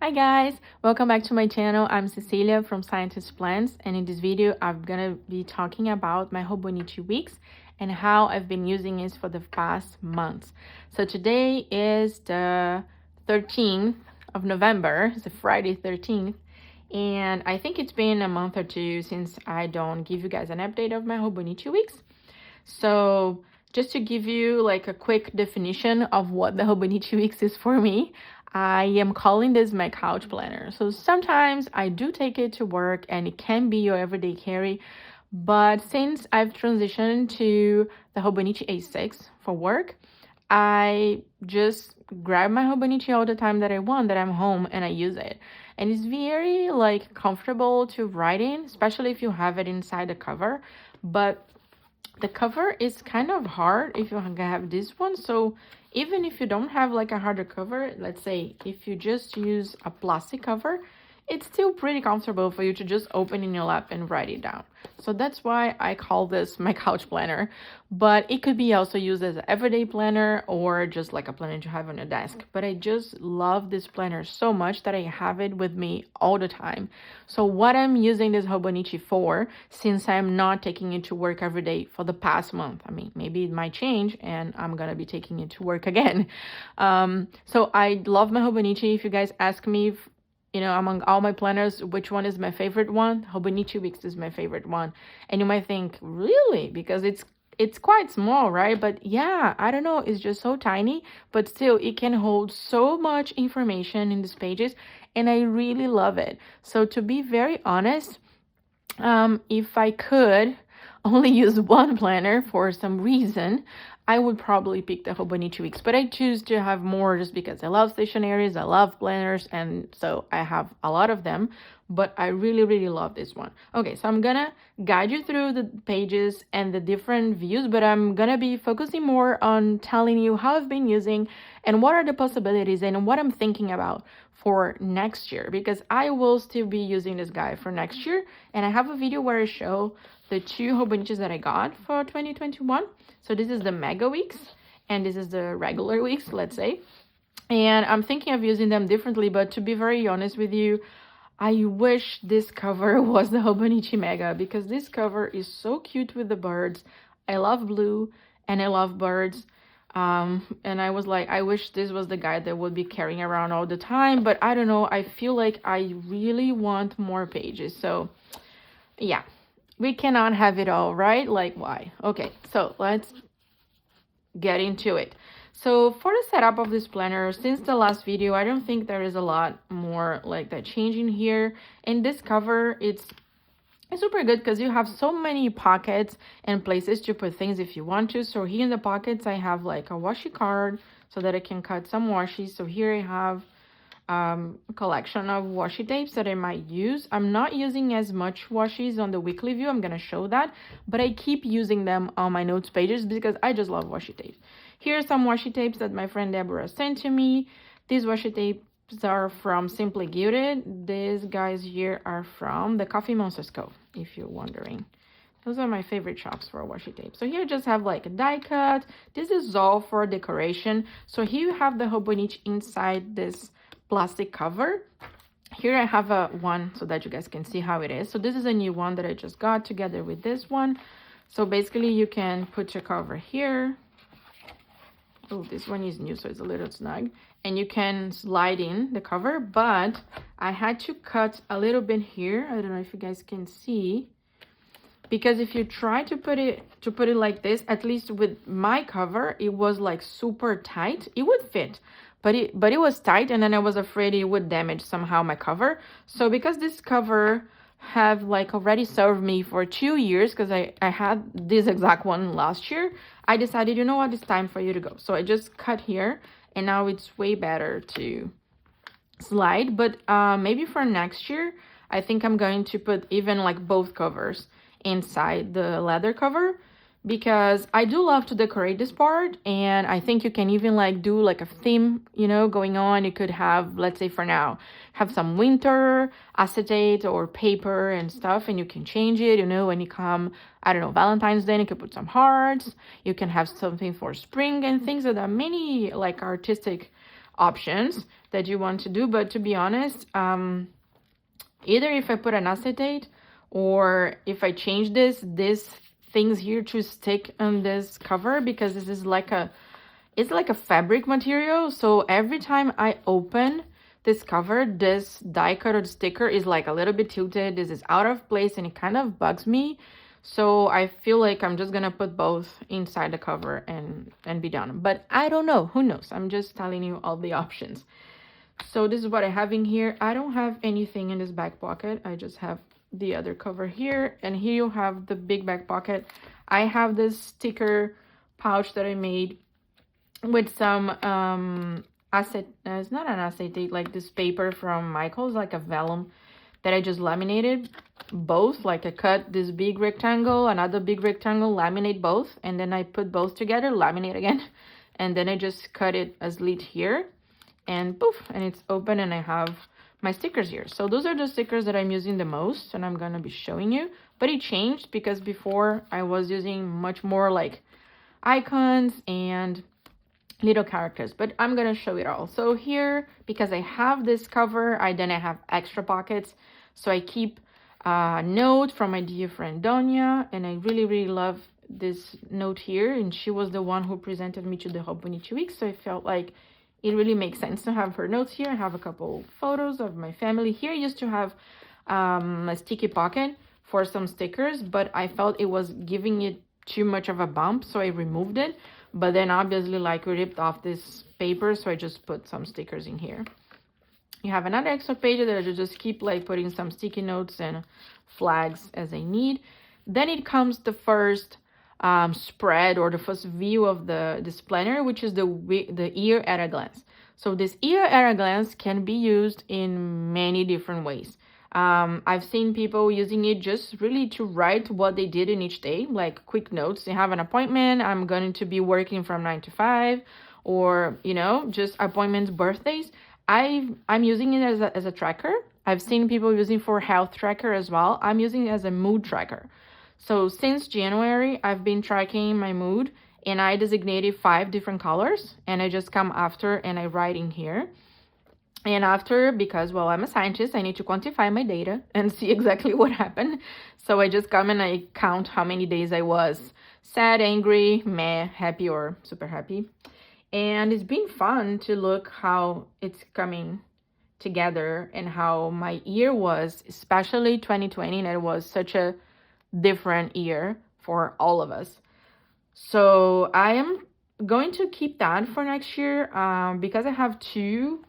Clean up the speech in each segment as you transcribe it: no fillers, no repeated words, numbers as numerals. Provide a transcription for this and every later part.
Hi guys, welcome back to my channel. I'm Cecilia from Scientist Plants, and in this video I'm gonna be talking about my Hobonichi Weeks and how I've been using it for the past months. So today is the 13th of November, it's a Friday 13th, and I think it's been a month or two since I don't give you guys an update of my Hobonichi Weeks. So just to give you like a quick definition of what the Hobonichi Weeks is for me, I am calling this my couch planner. So sometimes I do take it to work and it can be your everyday carry. But since I've transitioned to the Hobonichi A6 for work, I just grab my Hobonichi all the time that I want, that I'm home, and I use it. And it's very like comfortable to write in, especially if you have it inside the cover. But the cover is kind of hard if you have this one. So even if you don't have like a harder cover, let's say if you just use a plastic cover, it's still pretty comfortable for you to just open in your lap and write it down. So that's why I call this my couch planner, but it could be also used as an everyday planner or just like a planner to have on your desk. But I just love this planner so much that I have it with me all the time. So what I'm using this Hobonichi for, since I'm not taking it to work every day for the past month, I mean, maybe it might change and I'm gonna be taking it to work again. So I love my Hobonichi. If you guys ask me if, among all my planners, which one is my favorite one? Hobonichi Weeks is my favorite one. And you might think, really? Because it's quite small, right? But yeah, I don't know, it's just so tiny, but still it can hold so much information in these pages, and I really love it. So to be very honest, if I could only use one planner for some reason, I would probably pick the Hobonichi Weeks, but I choose to have more just because I love stationaries, I love planners, and so I have a lot of them, but I really, really love this one. Okay, so I'm gonna guide you through the pages and the different views, but I'm gonna be focusing more on telling you how I've been using and what are the possibilities and what I'm thinking about for next year, because I will still be using this guide for next year, and I have a video where I show the two Hobonichis that I got for 2021. So this is the Mega Weeks and this is the regular weeks, let's say. And I'm thinking of using them differently, but to be very honest with you, I wish this cover was the Hobonichi Mega, because this cover is so cute with the birds. I love blue and I love birds. And I was like, I wish this was the guide that would be carrying around all the time, but I don't know, I feel like I really want more pages. So yeah, we cannot have it all, right? Like, why? Okay, so let's get into it. So for the setup of this planner, since the last video, I don't think there is a lot more like that changing here. In this cover, it's super good because you have so many pockets and places to put things if you want to. So here in the pockets, I have like a washi card so that I can cut some washi. So here I have a collection of washi tapes that I might use. I'm not using as much washi's on the weekly view, I'm gonna show that, but I keep using them on my notes pages because I just love washi tapes. Here are some washi tapes that my friend Deborah sent to me. These washi tapes are from Simply Gilded. These guys here are from the Coffee Monsters Co., if you're wondering. Those are my favorite shops for washi tape. So here I just have like a die cut. This is all for decoration. So here you have the Hobonichi inside this plastic cover. Here I have a one so that you guys can see how it is. So this is a new one that I just got together with this one. So basically you can put your cover here. Oh, this one is new, so it's a little snug. And you can slide in the cover, but I had to cut a little bit here. I don't know if you guys can see, because if you try to put it like this, at least with my cover, it was like super tight. It would fit, but it was tight, and then I was afraid it would damage somehow my cover. So because this cover have like already served me for 2 years, because I had this exact one last year, I decided, you know what, it's time for you to go. So I just cut here, and now it's way better to slide. But maybe for next year, I think I'm going to put even like both covers inside the leather cover, because I do love to decorate this part, and I think you can even like do like a theme, going on. You could have, let's say for now, have some winter acetate or paper and stuff, and you can change it, when you come, I don't know, Valentine's Day, you can put some hearts. You can have something for spring and things. That are many like artistic options that you want to do. But to be honest, either if I put an acetate or if I change this things here to stick on this cover, because this is like it's like a fabric material. So every time I open this cover, this die cut or sticker is like a little bit tilted. This is out of place and it kind of bugs me. So I feel like I'm just gonna put both inside the cover and be done. But I don't know, who knows? I'm just telling you all the options. So this is what I have in here. I don't have anything in this back pocket. I just have the other cover here. And here you have the big back pocket. I have this sticker pouch that I made with some it's not an acetate, like this paper from Michael's, like a vellum that I just laminated both. Like I cut this big rectangle, another big rectangle, laminate both, and then I put both together, laminate again, and then I just cut it a slit here, and poof, and it's open, and I have my stickers here. So those are the stickers that I'm using the most, and I'm gonna be showing you. But it changed because before I was using much more like icons and little characters, but I'm gonna show it all. So here, because I have this cover, then I have extra pockets. So I keep a note from my dear friend Donya, and I really love this note here, and she was the one who presented me to the Hobonichi Weeks, so I felt like it really makes sense to have her notes here. I have a couple photos of my family here. I used to have a sticky pocket for some stickers, but I felt it was giving it too much of a bump, so I removed it. But then obviously, like, we ripped off this paper, so I just put some stickers in here. You have another extra page that I just keep like putting some sticky notes and flags as I need. Then it comes the first spread, or the first view of this planner, which is the ear at a glance. So this ear at a glance can be used in many different ways. I've seen people using it just really to write what they did in each day, like quick notes. They have an appointment, I'm going to be working from 9 to 5, or, you know, just appointments, birthdays. I'm using it as a tracker. I've seen people using for health tracker as well. I'm using it as a mood tracker. So since January, I've been tracking my mood, and I designated 5 different colors, and I just come after and I write in here. And after, because, well, I'm a scientist, I need to quantify my data and see exactly what happened. So I just come and I count how many days I was sad, angry, meh, happy, or super happy. And it's been fun to look how it's coming together and how my year was, especially 2020, and it was such a different year for all of us. So I am going to keep that for next year because I have 2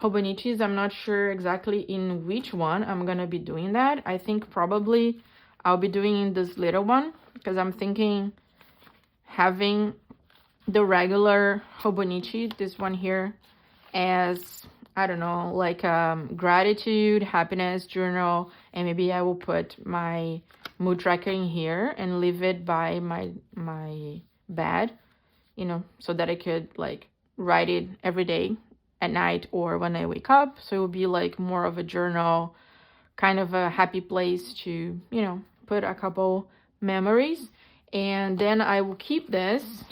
Hobonichis. I'm not sure exactly in which one I'm gonna be doing that. I think probably I'll be doing this little one, because I'm thinking having the regular Hobonichi, this one here, as, I don't know, like gratitude, happiness journal, and maybe I will put my mood tracker in here and leave it by my bed, you know, so that I could like write it every day at night or when I wake up. So it will be like more of a journal, kind of a happy place to, you know, put a couple memories. And then I will keep this.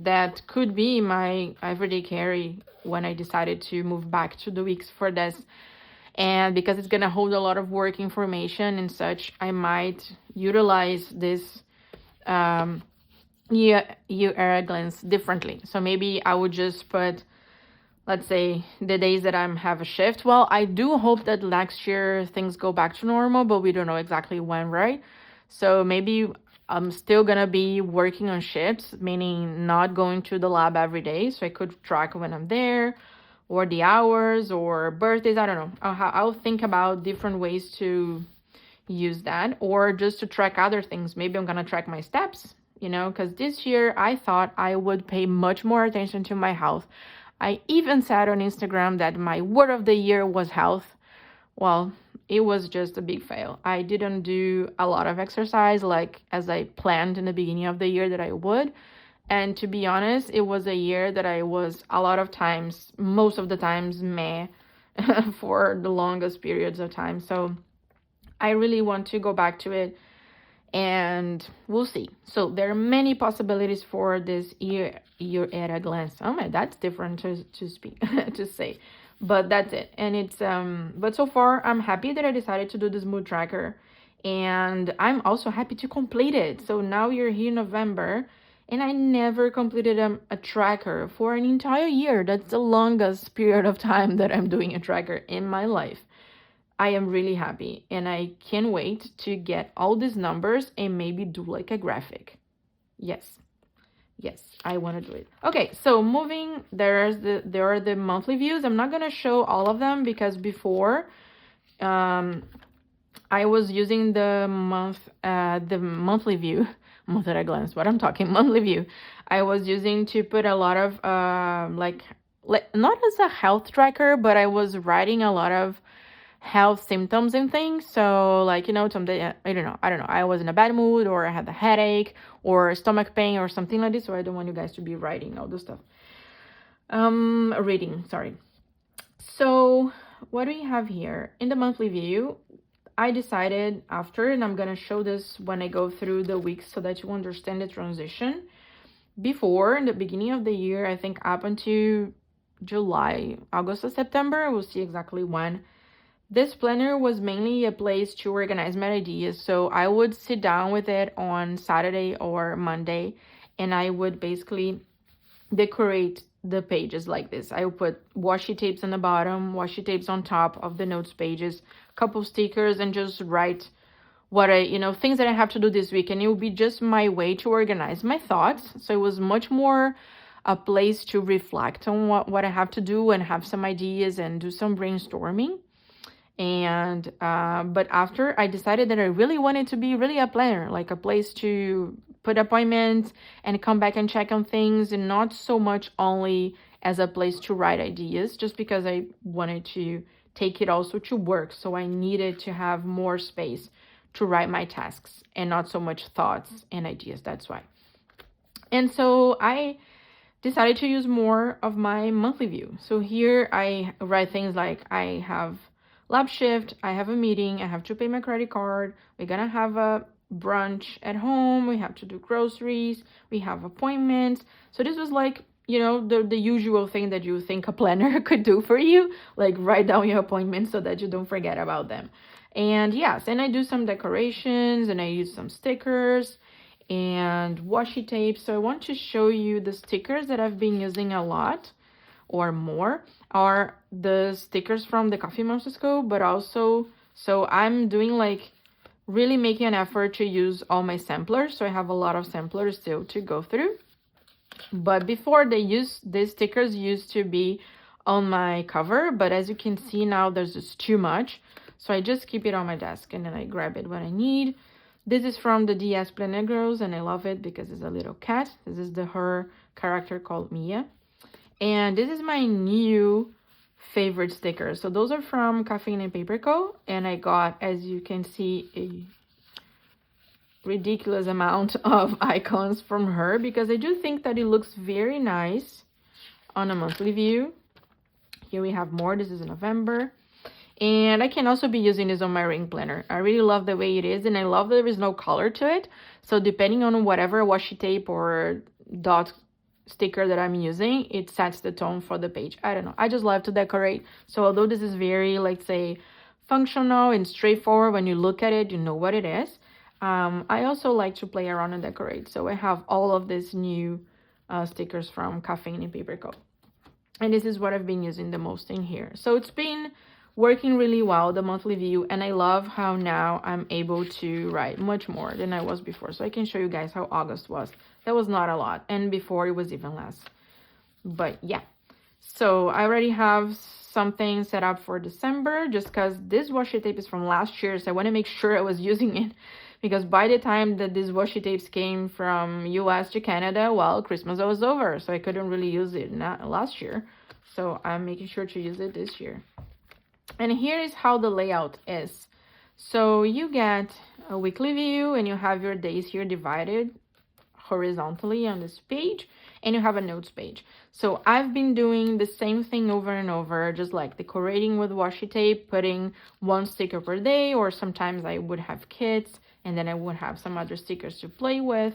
That could be my everyday carry when I decided to move back to the weeks for this. And because it's gonna hold a lot of work information and such, I might utilize this year glance differently. So maybe I would just put, let's say, the days that I have a shift. Well, I do hope that next year things go back to normal, but we don't know exactly when, right? So maybe I'm still gonna be working on shifts, meaning not going to the lab every day. So I could track when I'm there, or the hours, or birthdays. I don't know. I'll think about different ways to use that, or just to track other things. Maybe I'm gonna track my steps, you know, because this year I thought I would pay much more attention to my health. I even said on Instagram that my word of the year was health. Well, it was just a big fail. I didn't do a lot of exercise like as I planned in the beginning of the year that I would. And to be honest, it was a year that I was a lot of times, most of the times, meh, for the longest periods of time. So I really want to go back to it and we'll see. So there are many possibilities for this year at a glance. Oh my, that's different to speak to say, but that's it. And it's but so far I'm happy that I decided to do this mood tracker, and I'm also happy to complete it. So now you're here in November, and I never completed a tracker for an entire year. That's the longest period of time that I'm doing a tracker in my life. I am really happy, and I can't wait to get all these numbers and maybe do like a graphic. Yes, I want to do it. Okay, so moving, there are the monthly views. I'm not gonna show all of them because before I was using the monthly view, month at a glance, what I'm talking, monthly view. I was using to put a lot of like not as a health tracker, but I was writing a lot of health symptoms and things. So like, you know, someday I don't know, I was in a bad mood, or I had a headache or stomach pain or something like this. So I don't want you guys to be writing all this stuff. Reading, sorry. So what do we have here in the monthly view? I decided after, and I'm gonna show this when I go through the weeks so that you understand the transition. Before, in the beginning of the year, I think up until July, August or September, we'll see exactly when, this planner was mainly a place to organize my ideas. So I would sit down with it on Saturday or Monday, and I would basically decorate the pages like this. I would put washi tapes on the bottom, washi tapes on top of the notes pages, a couple stickers, and just write what things that I have to do this week. And it would be just my way to organize my thoughts. So it was much more a place to reflect on what I have to do and have some ideas and do some brainstorming. And but after, I decided that I really wanted to be really a planner, like a place to put appointments and come back and check on things, and not so much only as a place to write ideas, just because I wanted to take it also to work. So I needed to have more space to write my tasks and not so much thoughts and ideas. That's why. And so I decided to use more of my monthly view. So here I write things like, I have lab shift, I have a meeting, I have to pay my credit card, we're gonna have a brunch at home, we have to do groceries, we have appointments. So this was like, the usual thing that you think a planner could do for you, like write down your appointments so that you don't forget about them. And yes, and I do some decorations, and I use some stickers and washi tape. So I want to show you the stickers that I've been using a lot, or more, are the stickers from the Coffee Monster School, but also, so I'm doing like really making an effort to use all my samplers. So I have a lot of samplers still to go through. But before, these stickers used to be on my cover, but as you can see now, there's just too much. So I just keep it on my desk, and then I grab it when I need. This is from the DS Planner Girls, and I love it because it's a little cat. This is her character called Mia. And this is my new favorite sticker. So those are from Caffeine and Paper Co. And I got, as you can see, a ridiculous amount of icons from her, because I do think that it looks very nice on a monthly view. Here we have more. This is in November. And I can also be using this on my ring planner. I really love the way it is, and I love that there is no color to it. So depending on whatever washi tape or dot sticker that I'm using, it sets the tone for the page. I don't know, I just love to decorate. So although this is very, let's say, functional and straightforward, when you look at it, you know what it is, I also like to play around and decorate. So I have all of these new stickers from Caffeine and Paper Co. And this is what I've been using the most in here. So it's been working really well, the monthly view, and I love how now I'm able to write much more than I was before. So I can show you guys how August was. That was not a lot, and before it was even less. But yeah, so I already have something set up for December, just because this washi tape is from last year, so I want to make sure I was using it, because by the time that these washi tapes came from US to Canada, well, Christmas was over, so I couldn't really use it last year. So I'm making sure to use it this year. And here is how the layout is. So you get a weekly view, and you have your days here divided horizontally on this page, and you have a notes page. So I've been doing the same thing over and over, just like decorating with washi tape, putting one sticker per day, or sometimes I would have kits and then I would have some other stickers to play with.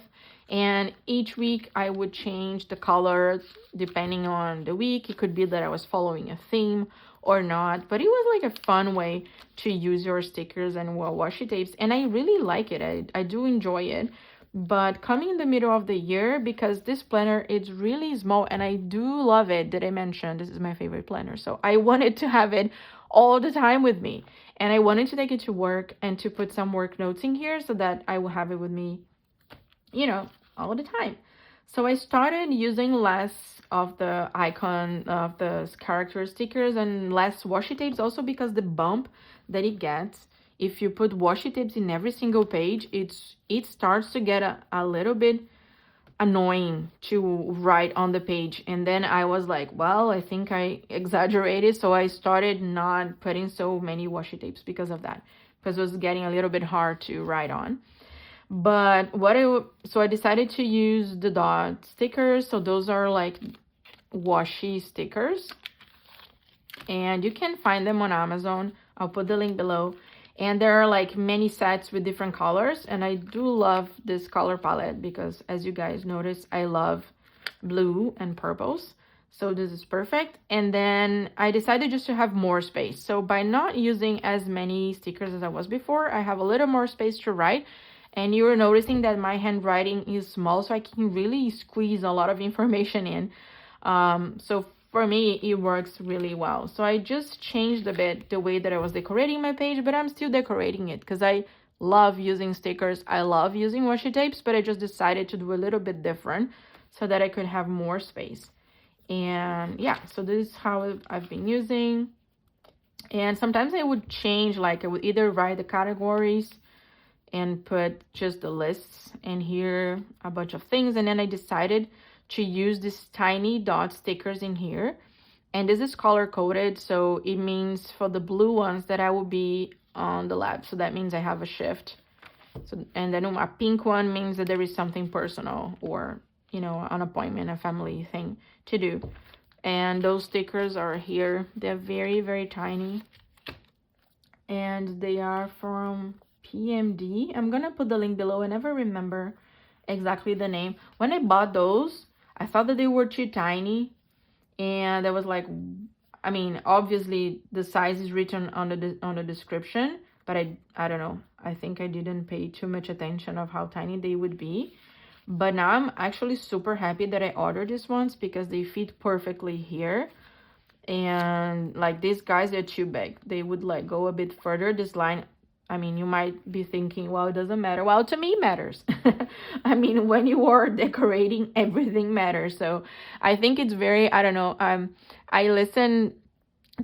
And each week I would change the color depending on the week. It could be that I was following a theme or not, but it was like a fun way to use your stickers and washi tapes, and I really like it. I do enjoy it. But coming in the middle of the year, because this planner is really small and I do love it, did I mention this is my favorite planner, so I wanted to have it all the time with me, and I wanted to take it to work and to put some work notes in here so that I will have it with me, you know, all the time. So I started using less of the icon of the character stickers and less washi tapes, also because the bump that it gets if you put washi tapes in every single page, it starts to get a little bit annoying to write on the page. And then I was like, well, I think I exaggerated, so I started not putting so many washi tapes because of that, because it was getting a little bit hard to write on. But so I decided to use the dot stickers. So those are like washi stickers, and you can find them on Amazon. I'll put the link below. And there are like many sets with different colors, and I do love this color palette because, as you guys notice, I love blue and purples, so this is perfect. And then I decided just to have more space, so by not using as many stickers as I was before, I have a little more space to write. And you're noticing that my handwriting is small, so I can really squeeze a lot of information in. So for me, it works really well. So I just changed a bit the way that I was decorating my page, but I'm still decorating it because I love using stickers. I love using washi tapes, but I just decided to do a little bit different so that I could have more space. And yeah, so this is how I've been using. And sometimes I would change, like I would either write the categories and put just the lists, and here a bunch of things. And then I decided to use these tiny dot stickers in here, and this is color coded, so it means for the blue ones that I will be on the left, so that means I have a shift. So, and then a pink one means that there is something personal, or you know, an appointment, a family thing to do. And those stickers are here. They're very, very tiny, and they are from PMD. I'm gonna put the link below. I never remember exactly the name. When I bought those, I thought that they were too tiny, and I was like, I mean, obviously the size is written on the description, but I don't know. I think I didn't pay too much attention of how tiny they would be. But now I'm actually super happy that I ordered these ones because they fit perfectly here. And like these guys, they're too big. They would like go a bit further. This line, I mean, you might be thinking, well, it doesn't matter. Well, to me, it matters. I mean, when you are decorating, everything matters. So I think it's very, I don't know, I listen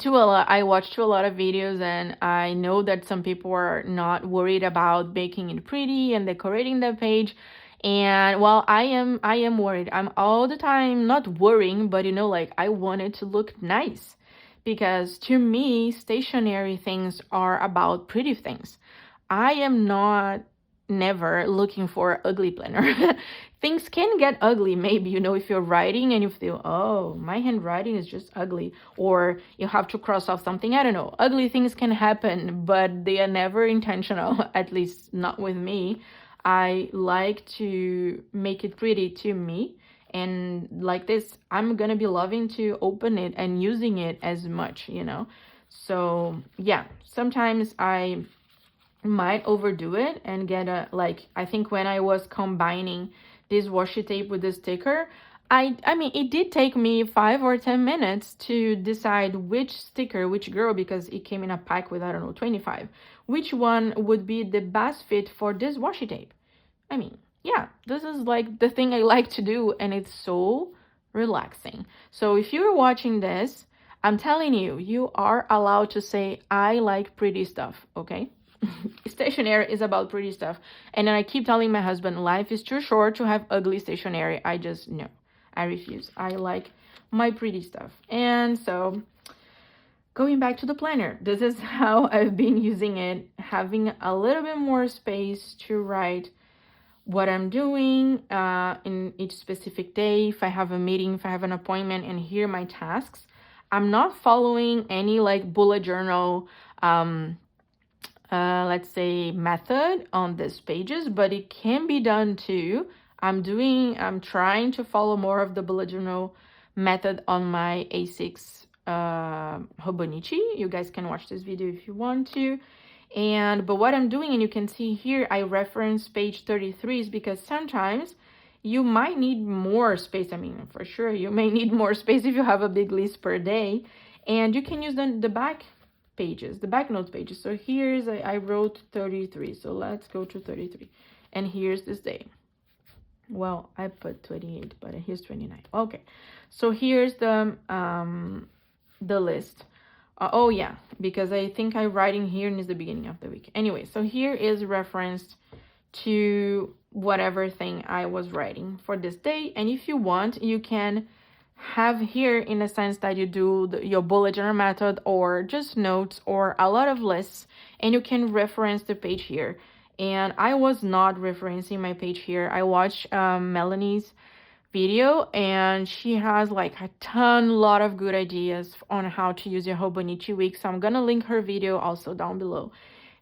to a lot, I watch to a lot of videos, and I know that some people are not worried about making it pretty and decorating the page. And well, I am worried. I'm all the time not worrying, but you know, like I want it to look nice. Because to me, stationary things are about pretty things. I am never looking for ugly planner. Things can get ugly, maybe, you know, if you're writing and you feel, oh, my handwriting is just ugly, or you have to cross off something. I don't know. Ugly things can happen, but they are never intentional, at least not with me. I like to make it pretty to me. And like this, I'm gonna be loving to open it and using it as much, you know. So yeah, sometimes I might overdo it and get a, like, I think when I was combining this washi tape with the sticker, I mean, it did take me 5 or 10 minutes to decide which sticker, which girl, because it came in a pack with, I don't know, 25, which one would be the best fit for this washi tape. I mean, yeah, this is like the thing I like to do, and it's so relaxing. So if you're watching this, I'm telling you, you are allowed to say, I like pretty stuff, okay? Stationery is about pretty stuff. And then I keep telling my husband, life is too short to have ugly stationery. I just, no, I refuse. I like my pretty stuff. And so going back to the planner, this is how I've been using it, having a little bit more space to write what I'm doing in each specific day, if I have a meeting, if I have an appointment, and here are my tasks. I'm not following any like bullet journal, let's say method on these pages, but it can be done too. I'm trying to follow more of the bullet journal method on my A6 Hobonichi. You guys can watch this video if you want to. But what I'm doing, and you can see here, I reference page 33 is because sometimes you might need more space. I mean, for sure, you may need more space if you have a big list per day. And you can use the back pages, the back notes pages. So here's, I wrote 33. So let's go to 33. And here's this day. Well, I put 28, but here's 29. Okay. So here's the list. Oh yeah, because I think I'm writing here and it's the beginning of the week. Anyway, so here is referenced to whatever thing I was writing for this day. And if you want, you can have here in a sense that you do your bullet journal method or just notes or a lot of lists, and you can reference the page here. And I was not referencing my page here. I watched Melanie's video, and she has like a lot of good ideas on how to use your Hobonichi Weeks. So I'm gonna link her video also down below.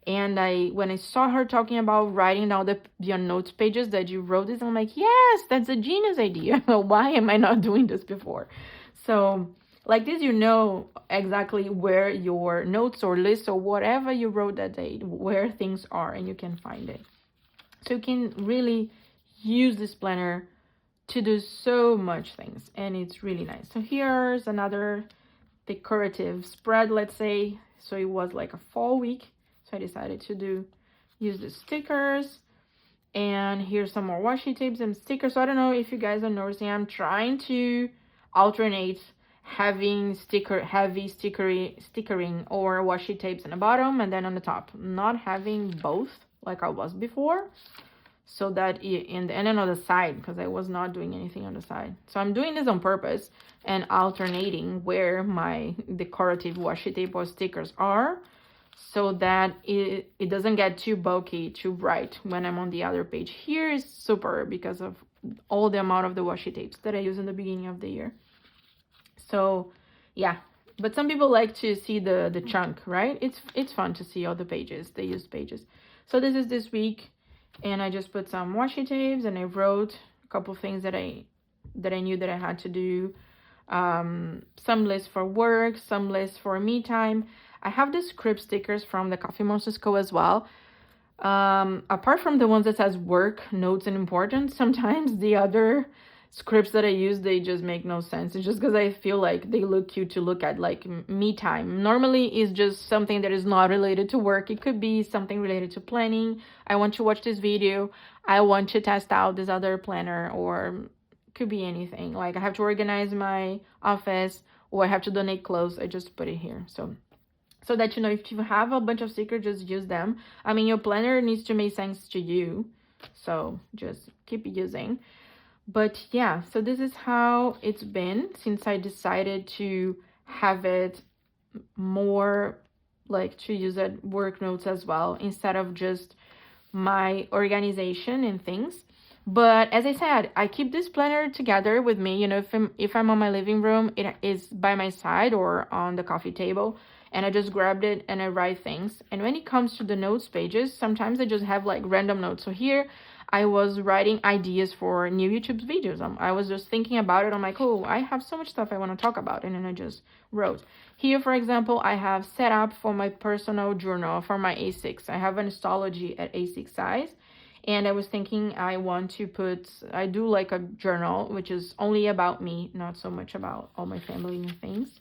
And when I saw her talking about writing down your notes pages that you wrote this, I'm like, yes, that's a genius idea. Why am I not doing this before? So like this, you know exactly where your notes or lists or whatever you wrote that day, where things are, and you can find it. So you can really use this planner to do so much things, and it's really nice. So here's another decorative spread, let's say. So it was like a fall week, so I decided to use the stickers. And here's some more washi tapes and stickers. So I don't know if you guys are noticing, I'm trying to alternate having heavy stickering or washi tapes on the bottom and then on the top, not having both like I was before. So that and then on the side, because I was not doing anything on the side. So I'm doing this on purpose and alternating where my decorative washi tape or stickers are, so that it doesn't get too bulky to write when I'm on the other page. Here is super because of all the amount of the washi tapes that I use in the beginning of the year. So yeah, but some people like to see the chunk, right? It's fun to see all the pages, the used pages. So this is this week. And I just put some washi tapes, and I wrote a couple things that I knew that I had to do. Some lists for work, some lists for me time. I have the script stickers from the Coffee Monsters Co. as well. Apart from the ones that says work, notes, and importance, sometimes the other scripts that I use, they just make no sense. It's just because I feel like they look cute to look at, like me time. Normally it's just something that is not related to work. It could be something related to planning. I want to watch this video. I want to test out this other planner, or could be anything. Like I have to organize my office, or I have to donate clothes. I just put it here. So that, you know, if you have a bunch of stickers, just use them. I mean, your planner needs to make sense to you. So just keep using. But yeah, so this is how it's been since I decided to have it more like to use it work notes as well, instead of just my organization and things. But as I said, I keep this planner together with me. You know, if I'm on my living room, it is by my side or on the coffee table, and I just grabbed it and I write things. And when it comes to the notes pages, sometimes I just have like random notes. So here I was writing ideas for new YouTube videos. I was just thinking about it. I'm like, oh, I have so much stuff I want to talk about. And then I just wrote. Here, for example, I have set up for my personal journal for my A6. I have an astrology at A6 size. And I was thinking I do like a journal, which is only about me, not so much about all my family and things.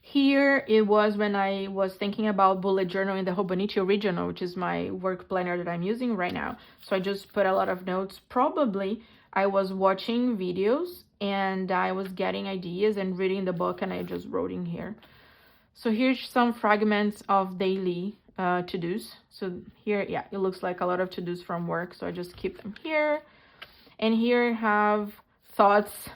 Here it was when I was thinking about bullet journal in the Hobonichi Original, which is my work planner that I'm using right now. So I just put a lot of notes. Probably I was watching videos and I was getting ideas and reading the book, and I just wrote in here. So here's some fragments of daily to-dos. So here, yeah, it looks like a lot of to-dos from work. So I just keep them here. And here I have thoughts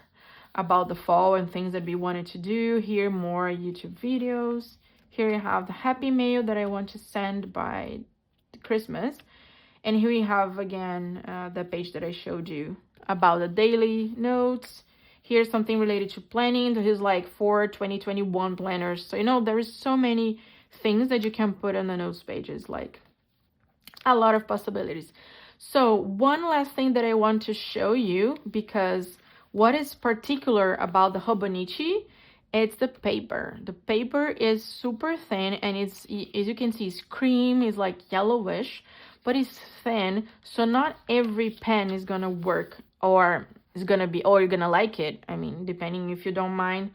about the fall and things that we wanted to do. Here, more YouTube videos. Here you have the happy mail that I want to send by Christmas. And here we have again the page that I showed you about the daily notes. Here's something related to planning. There's like 4 2021 planners. So, you know, there is so many things that you can put on the notes pages, like a lot of possibilities. So one last thing that I want to show you, because what is particular about the Hobonichi, it's the paper. The paper is super thin, and it's, as you can see, it's cream, it's like yellowish, but it's thin, so not every pen is gonna work, or is gonna be, or you're gonna like it. I mean, depending if you don't mind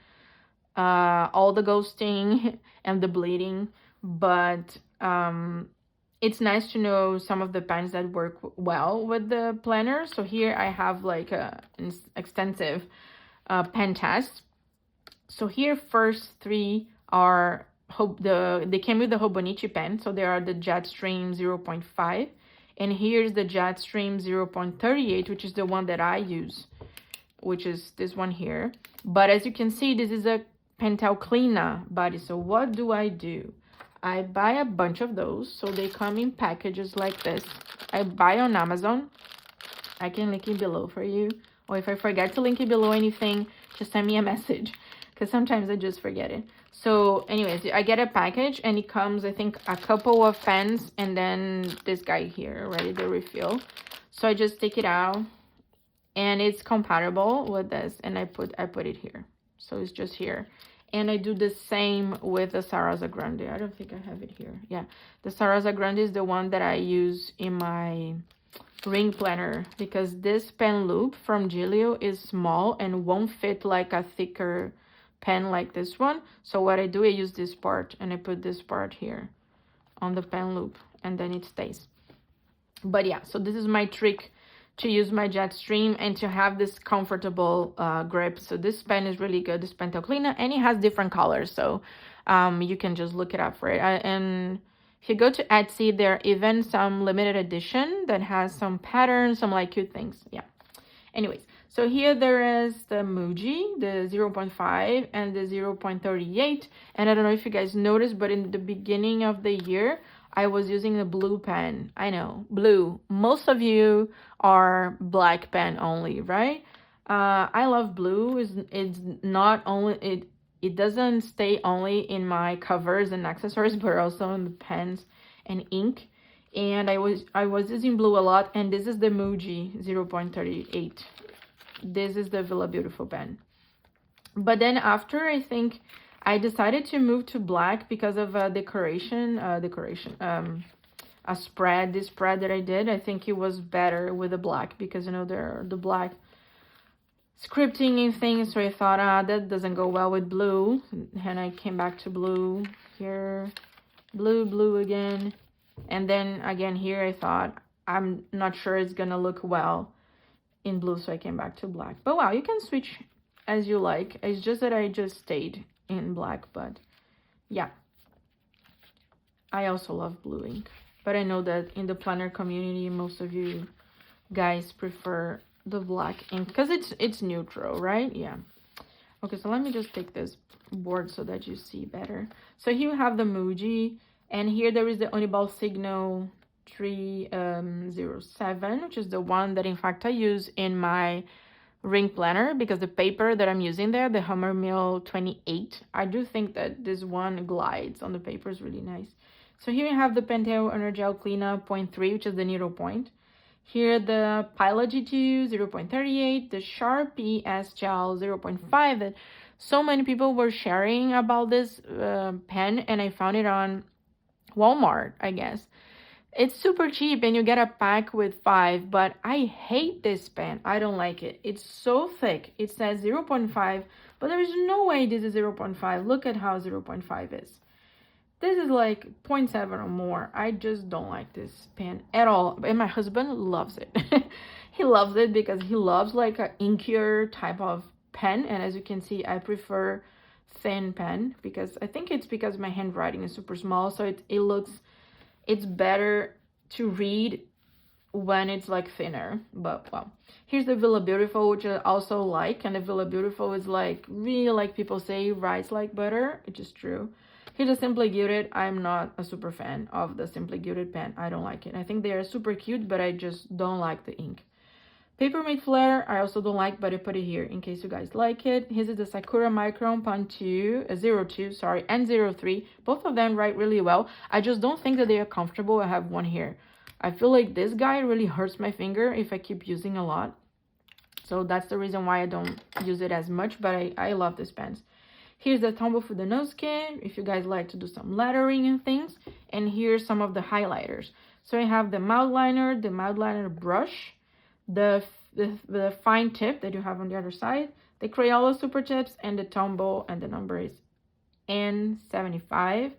all the ghosting and the bleeding, but it's nice to know some of the pens that work well with the planner. So here I have like an extensive pen test. So here first 3 are they came with the Hobonichi pen. So there are the Jetstream 0.5, and here's the Jetstream 0.38, which is the one that I use, which is this one here. But as you can see, this is a Pentel Cleaner body. So what do? I buy a bunch of those, so they come in packages like this. I buy on Amazon. I can link it below for you, or if I forget to link it below anything, just send me a message, because sometimes I just forget it. So anyways, I get a package, and it comes, I think, a couple of pens, and then this guy here, ready to refill. So I just take it out, and it's compatible with this, and I put it here. So it's just here. And I do the same with the Sarasa Grande. I don't think I have it here. Yeah, the Sarasa Grande is the one that I use in my ring planner, because this pen loop from Giglio is small and won't fit like a thicker pen like this one. So what I do, I use this part, and I put this part here on the pen loop, and then it stays. But yeah, so this is my trick to use my Jetstream and to have this comfortable grip. So this pen is really good, this Pentel Cleaner, and it has different colors, so you can just look it up for it. And if you go to Etsy, there are even some limited edition that has some patterns, some like cute things. Yeah, anyways, so here there is the Muji, the 0.5 and the 0.38. And I don't know if you guys noticed, but in the beginning of the year, I was using the blue pen. I know, blue. Most of you are black pen only, right? I love blue. It's not only, it doesn't stay only in my covers and accessories, but also in the pens and ink. And I was using blue a lot, and this is the Muji 0.38. This is the Villa Beautiful pen. But then after, I think I decided to move to black because of a spread. This spread that I did, I think it was better with the black, because, you know, there are the black scripting and things. So I thought, that doesn't go well with blue, and I came back to blue here, blue again, and then again here. I thought, I'm not sure it's gonna look well in blue, so I came back to black. But wow, you can switch as you like. It's just that I just stayed in black. But yeah, I also love blue ink, but I know that in the planner community, most of you guys prefer the black ink because it's neutral, right? Yeah. Okay, so let me just take this board so that you see better. So here we have the Muji, and here there is the Oniball Signal 307, which is the one that in fact I use in my ring planner, because the paper that I'm using there, the Hammermill 28, I do think that this one glides on the paper, is really nice. So here you have the Pentel Energel Cleaner 0.3, which is the needle point. Here the Pilot G2 0.38, the Sharpie S Gel 0.5, that so many people were sharing about this pen, and I found it on Walmart, I guess. It's super cheap, and you get a pack with 5, but I hate this pen. I don't like it. It's so thick. It says 0.5, but there is no way this is 0.5. Look at how 0.5 is. This is like 0.7 or more. I just don't like this pen at all. And my husband loves it. He loves it because he loves like an inkier type of pen. And as you can see, I prefer thin pen, because I think it's because my handwriting is super small. So it's better to read when it's like thinner. But well, here's the Villa Beautiful, which I also like. And the Villa Beautiful is like really, like people say, writes like butter, which is true. Here's a Simply Gilded. I'm not a super fan of the Simply Gilded pen. I don't like it. I think they are super cute, but I just don't like the ink. Papermate Flare, I also don't like, but I put it here in case you guys like it. His is the Sakura Micron Pan 2, 02, sorry, and 03. Both of them write really well. I just don't think that they are comfortable. I have one here. I feel like this guy really hurts my finger if I keep using a lot. So that's the reason why I don't use it as much, but I love these pens. Here's the Tombow for the nose kit, if you guys like to do some lettering and things. And here's some of the highlighters. So I have the mouth liner brush, the fine tip that you have on the other side, the Crayola super tips, and the Tombow, and the number is N75.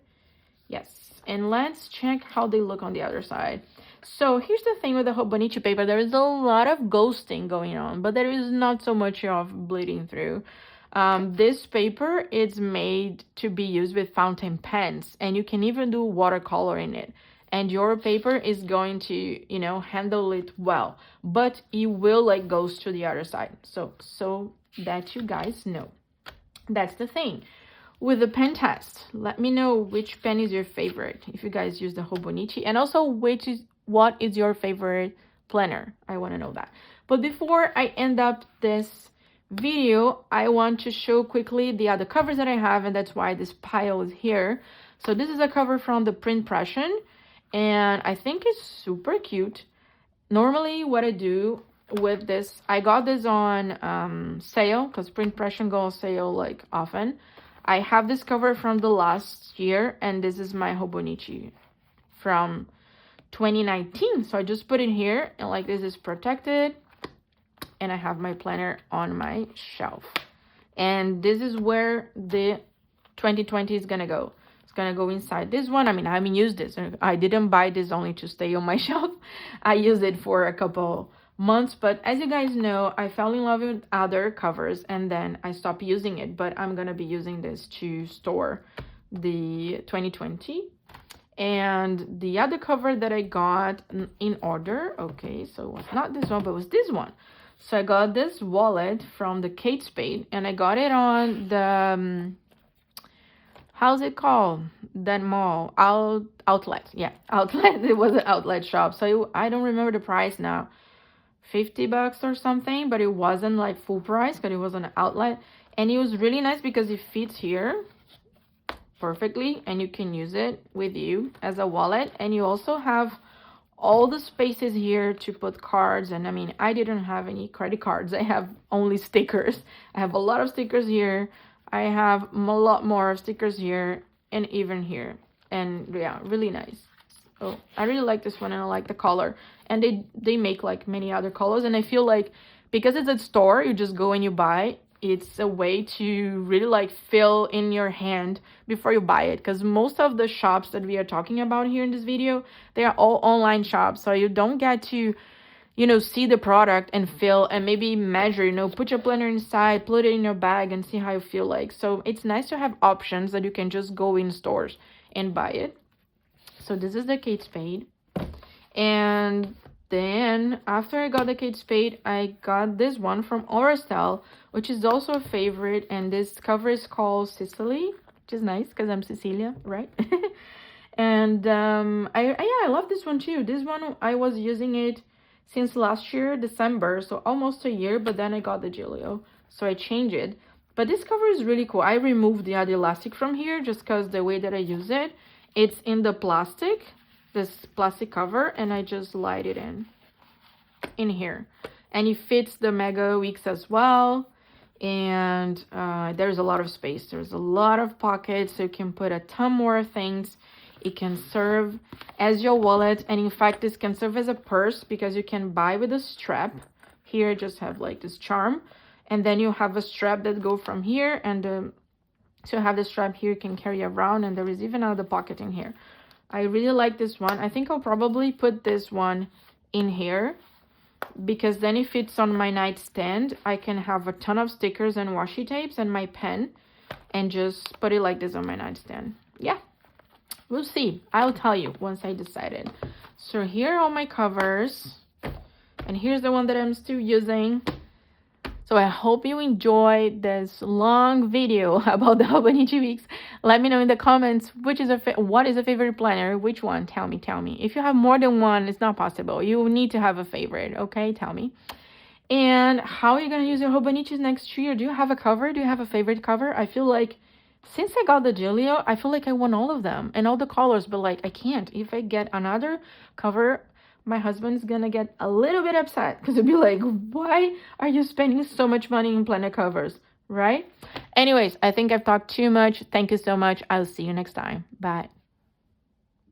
Yes, and let's check how they look on the other side. So here's the thing with the Hobonichi paper. There is a lot of ghosting going on, but there is not so much of bleeding through. This paper is made to be used with fountain pens, and you can even do watercolor in it. And your paper is going to, you know, handle it well, but it will like goes to the other side. So that you guys know. That's the thing. With the pen test, let me know which pen is your favorite, if you guys use the Hobonichi, and also what is your favorite planner. I want to know that. But before I end up this video, I want to show quickly the other covers that I have, and that's why this pile is here. So this is a cover from the Printpression, and I think it's super cute. Normally what I do with this, I got this on sale, because Printpression go on sale like often. I have this cover from the last year, and this is my Hobonichi from 2019. So I just put it here, and like this is protected, and I have my planner on my shelf. And this is where the 2020 is gonna go. It's gonna go inside this one. I mean, I haven't used this. I didn't buy this only to stay on my shelf. I used it for a couple months, but as you guys know, I fell in love with other covers and then I stopped using it. But I'm gonna be using this to store the 2020. And the other cover that I got in order, okay, so it was not this one, but it was this one. So I got this wallet from the Kate Spade, and I got it on the how's it called, that mall, outlet. Yeah, outlet. It was an outlet shop, so I don't remember the price now, $50 or something, but it wasn't like full price because it was an outlet. And it was really nice because it fits here perfectly, and you can use it with you as a wallet. And you also have all the spaces here to put cards. And I mean, I didn't have any credit cards, I have only stickers. I have a lot of stickers here, I have a lot more stickers here, and even here. And yeah, really nice. Oh, I really like this one, and I like the color. And they make like many other colors, and I feel like because it's a store, you just go and you buy. It's a way to really like feel in your hand before you buy it, because most of the shops that we are talking about here in this video, they are all online shops, so you don't get to, you know, see the product and feel and maybe measure, you know, put your planner inside, put it in your bag and see how you feel like. So it's nice to have options that you can just go in stores and buy it. So this is the Kate Spade. And then after I got the Kate Spade, I got this one from Orestelle, which is also a favorite. And this cover is called Sicily, which is nice because I'm Cecilia, right? And I love this one too. This one, I was using it since last year, December, so almost a year, but then I got the Giglio, so I changed it. But this cover is really cool. I removed the other elastic from here just because the way that I use it, it's in the plastic, this plastic cover, and I just slide it in here. And it fits the Mega Weeks as well. And there's a lot of space. There's a lot of pockets, so you can put a ton more things. It can serve as your wallet, and in fact this can serve as a purse because you can buy with a strap. Here I just have like this charm, and then you have a strap that go from here, and so you have the strap here you can carry around, and there is even another pocket in here. I really like this one. I think I'll probably put this one in here because then it fits on my nightstand. I can have a ton of stickers and washi tapes and my pen and just put it like this on my nightstand. Yeah, we'll see. I'll tell you once I decided. So here are all my covers, and here's the one that I'm still using. So I hope you enjoyed this long video about the Hobonichi Weeks. Let me know in the comments what is a favorite planner, which one. Tell me. If you have more than one, it's not possible. You need to have a favorite, okay? Tell me. And how are you gonna use your Hobonichis next year? Do you have a cover? Do you have a favorite cover? I feel like since I got the Giglio, I feel like I won all of them and all the colors, but like I can't. If I get another cover, my husband's gonna get a little bit upset because he'll be like, why are you spending so much money in planner covers, right? Anyways, I think I've talked too much. Thank you so much. I'll see you next time. Bye.